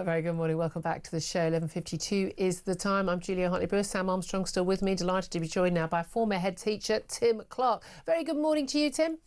Very good morning. Welcome back to the show. 11:52 is the time. I'm Julia Hartley-Brewer. Sam Armstrong still with me. Delighted to be joined now by former head teacher Tim Clark. Very good morning to you, Tim.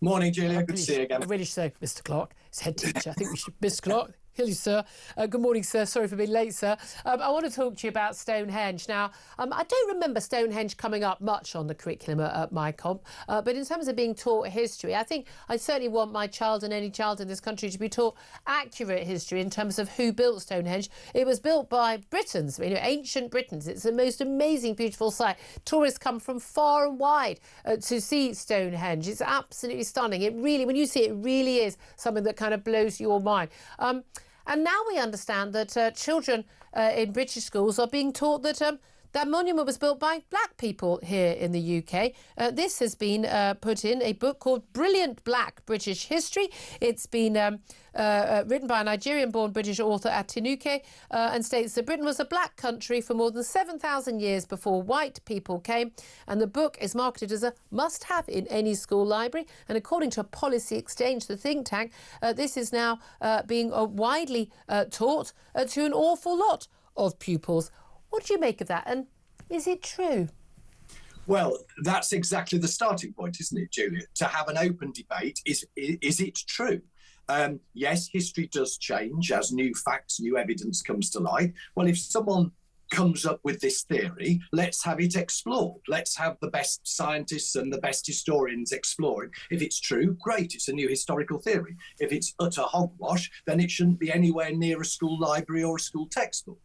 Morning, Julia. Good to see you again. I really should say Mr. Clark. It's head teacher. I think we should. Mr. Clark. Hello, sir. Good morning, sir. Sorry for being late, sir. I want to talk to you about Stonehenge. Now, I don't remember Stonehenge coming up much on the curriculum at my comp, but in terms of being taught history, I think I certainly want my child and any child in this country to be taught accurate history in terms of who built Stonehenge. It was built by Britons, ancient Britons. It's the most amazing, beautiful site. Tourists come from far and wide to see Stonehenge. It's absolutely stunning. It really, when you see it, it really is something that kind of blows your mind. And now we understand that children in British schools are being taught that that monument was built by black people here in the UK. This has been put in a book called Brilliant Black British History. It's been written by a Nigerian-born British author, Atinuke, and states that Britain was a black country for more than 7,000 years before white people came. And the book is marketed as a must-have in any school library. And according to Policy Exchange, the think tank, this is now being widely taught to an awful lot of pupils. What do you make of that? And is it true? Well, that's exactly the starting point, isn't it, Julia? To have an open debate, is it true? Yes, history does change as new facts, new evidence comes to light. Well, if someone comes up with this theory, let's have it explored. Let's have the best scientists and the best historians explore it. If it's true, great, it's a new historical theory. If it's utter hogwash, then it shouldn't be anywhere near a school library or a school textbook.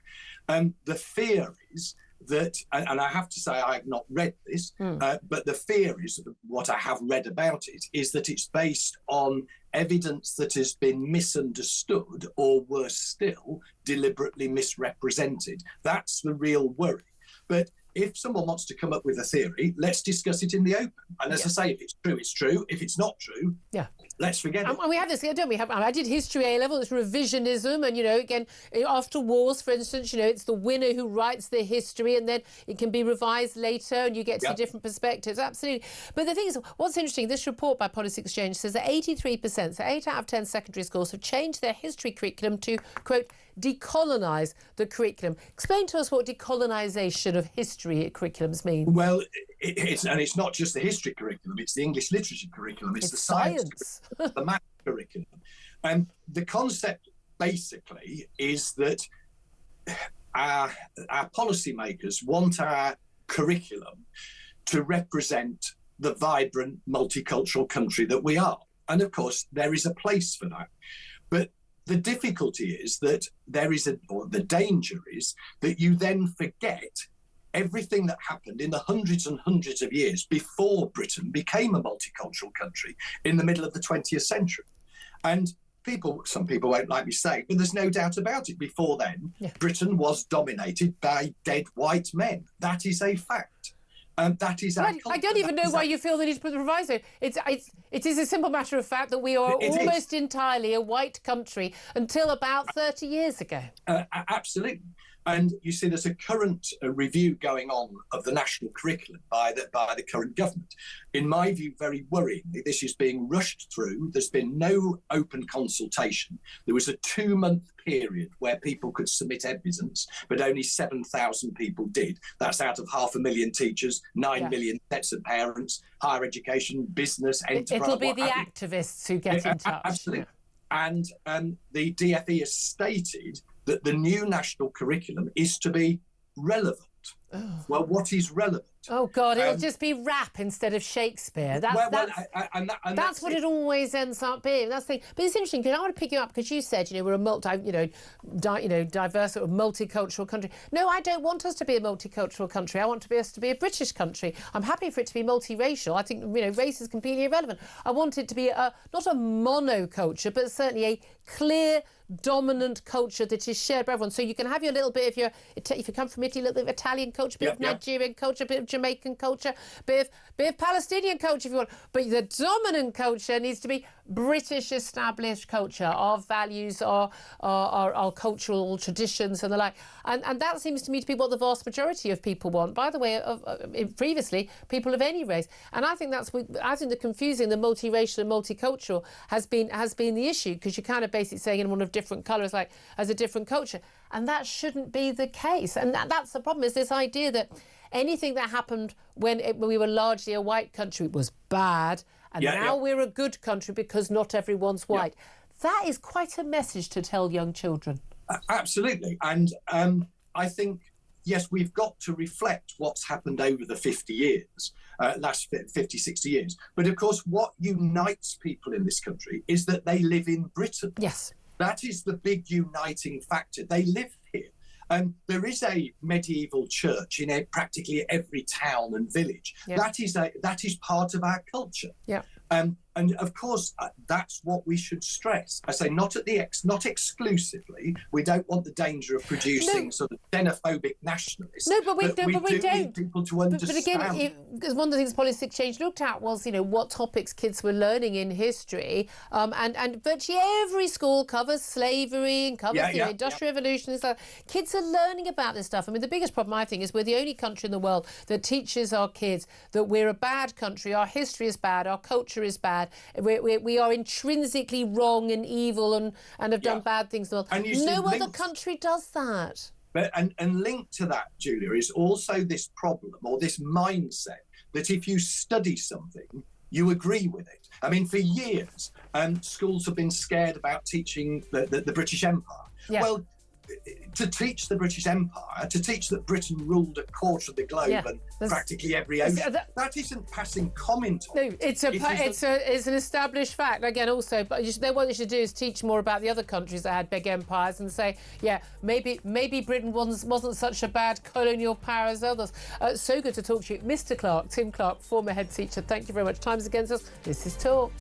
The fear is that, and I have to say I have not read this, but the fear is, what I have read about it, is that it's based on evidence that has been misunderstood or, worse still, deliberately misrepresented. That's the real worry. But if someone wants to come up with a theory, let's discuss it in the open. And as I say, if it's true, it's true. If it's not true, let's forget it. And we have this, don't we? I did history A-level, it's revisionism. And, again, after wars, for instance, it's the winner who writes the history and then it can be revised later and you get to different perspectives. Absolutely. But the thing is, what's interesting, this report by Policy Exchange says that 83%, so 8 out of 10 secondary schools have changed their history curriculum to, quote, decolonise the curriculum. Explain to us what decolonisation of history curriculums mean. Well, it's not just the history curriculum, it's the English literature curriculum, it's the science curriculum, the math curriculum. And the concept basically is that our policymakers want our curriculum to represent the vibrant multicultural country that we are. And of course, there is a place for that. But the difficulty is that the danger is that you then forget everything that happened in the hundreds and hundreds of years before Britain became a multicultural country in the middle of the 20th century. And some people won't like me saying, but there's no doubt about it. Before then, Britain was dominated by dead white men. That is a fact. And that is our culture. I don't even know why you feel the need to put the proviso. It is a simple matter of fact that we are almost entirely a white country until about 30 years ago. Absolutely. And you see, there's a current review going on of the national curriculum by the current government. In my view, very worryingly, this is being rushed through. There's been no open consultation. There was a 2-month period where people could submit evidence, but only 7,000 people did. That's out of 500,000 teachers, 9 million sets of parents, higher education, business, enterprise. It'll be the activists who get in touch. Absolutely. And the DfE has stated that the new national curriculum is to be relevant. Oh. Well, what is relevant? Oh, God, it'll just be rap instead of Shakespeare. That's what it always ends up being. That's the thing. But it's interesting, because I want to pick you up, because you said, we're a diverse sort of multicultural country. No, I don't want us to be a multicultural country. I want us to be a British country. I'm happy for it to be multiracial. I think, race is completely irrelevant. I want it to be not a monoculture, but certainly a clear, dominant culture that is shared by everyone. So you can have your little bit of if you come from Italy, a little bit of Italian culture, a bit of Nigerian culture, a bit of Jamaican culture, bit of Palestinian culture if you want. But the dominant culture needs to be British established culture, our values, our cultural traditions and the like. And that seems to me to be what the vast majority of people want. By the way, previously, people of any race. And I think the confusing, the multiracial and multicultural has been the issue, because you're kind of basically saying anyone of different colours, like, as a different culture. And that shouldn't be the case. And that's the problem, is this idea that anything that happened when we were largely a white country was bad. And now we're a good country because not everyone's white. That is quite a message to tell young children. Absolutely. And I think, yes, we've got to reflect what's happened over the 50 years, last 50, 60 years. But of course, what unites people in this country is that they live in Britain. Yes. That is the big uniting factor. They live here. There is a medieval church in practically every town and village. Yeah. That is part of our culture. Yeah. And of course, that's what we should stress. I say not exclusively. We don't want the danger of producing sort of xenophobic nationalists. No, but we don't. Need people to understand. But again, one of the things Policy Exchange looked at was, what topics kids were learning in history, and virtually every school covers slavery and covers the Industrial Revolution and stuff. Kids are learning about this stuff. I mean, the biggest problem, I think, is we're the only country in the world that teaches our kids that we're a bad country, our history is bad, our culture is bad. We are intrinsically wrong and evil and have done bad things in the world. No other country does that. But, and linked to that, Julia, is also this problem or this mindset that if you study something, you agree with it. I mean, for years, schools have been scared about teaching the British Empire. Yeah. Well, to teach the British Empire, to teach that Britain ruled a quarter of the globe and practically every ocean, that isn't passing comment on. No, it's an established fact. Again, also, but what you should do is teach more about the other countries that had big empires and say, maybe Britain wasn't such a bad colonial power as others. So good to talk to you. Mr. Clark, Tim Clark, former head teacher, thank you very much. Time's against us. This is Talk.